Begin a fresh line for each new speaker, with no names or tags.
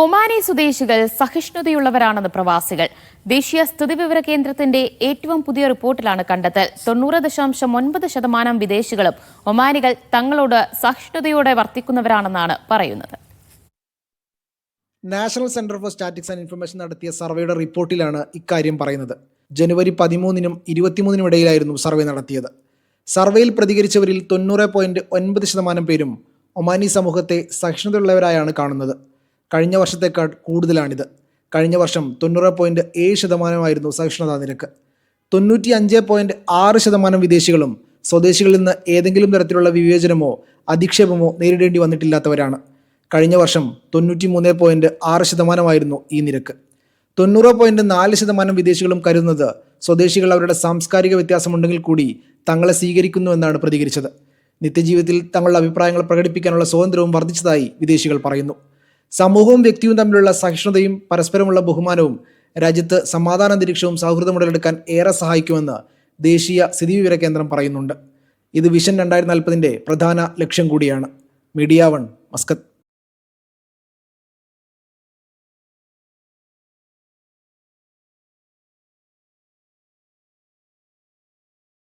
Omani സ്വദേശികൾ സഹിഷ്ണുതയുള്ളവരാണെന്ന് പ്രവാസികൾ. ദേശീയ സ്ഥിതിവിവര കേന്ദ്രത്തിന്റെ ഏറ്റവും പുതിയ റിപ്പോർട്ടിലാണ് കണ്ടെത്തൽ. 90.9% വിദേശികളും ഒമാനികൾ തങ്ങളോട് സഹിഷ്ണുതയോടെ വർത്തിക്കുന്നവരാണെന്നാണ് പറയുന്നത്.
National centre for statics and information നടത്തിയ സർവേയുടെ റിപ്പോർട്ടിലാണ് ഇക്കാര്യം പറയുന്നത്. ജനുവരി 13-നും 23-നും ഇടയിലായിരുന്നു സർവേ നടത്തിയത്. സർവേയിൽ പ്രതികരിച്ചവരിൽ 90.9% പേരും ഒമാനി സമൂഹത്തെ സഹിഷ്ണുതയുള്ളവരായാണ് കാണുന്നത്. കഴിഞ്ഞ വർഷത്തേക്കാൾ കൂടുതലാണിത്. കഴിഞ്ഞ വർഷം 90.7% സഹിഷ്ണുതാ നിരക്ക്. 95.6% വിദേശികളും സ്വദേശികളിൽ നിന്ന് ഏതെങ്കിലും തരത്തിലുള്ള വിവേചനമോ അധിക്ഷേപമോ നേരിടേണ്ടി വന്നിട്ടില്ലാത്തവരാണ്. കഴിഞ്ഞ വർഷം 93.6% ഈ നിരക്ക്. 90.4% വിദേശികളും കരുതുന്നത് സ്വദേശികൾ അവരുടെ സാംസ്കാരിക വ്യത്യാസമുണ്ടെങ്കിൽ കൂടി തങ്ങളെ സ്വീകരിക്കുന്നു എന്നാണ് പ്രതികരിച്ചത്. നിത്യജീവിതത്തിൽ തങ്ങളുടെ അഭിപ്രായങ്ങൾ പ്രകടിപ്പിക്കാനുള്ള സ്വാതന്ത്ര്യവും വർദ്ധിച്ചതായി വിദേശികൾ പറയുന്നു. സമൂഹവും വ്യക്തിയും തമ്മിലുള്ള സഹിഷ്ണുതയും പരസ്പരമുള്ള ബഹുമാനവും രാജ്യത്ത് സമാധാന അന്തരീക്ഷവും സൗഹൃദം ഉടലെടുക്കാൻ ഏറെ സഹായിക്കുമെന്ന് ദേശീയ സ്ഥിതിവിവര കേന്ദ്രം പറയുന്നുണ്ട്. ഇത് വിഷൻ 2040 പ്രധാന ലക്ഷ്യം കൂടിയാണ്. Media 1, Muscat.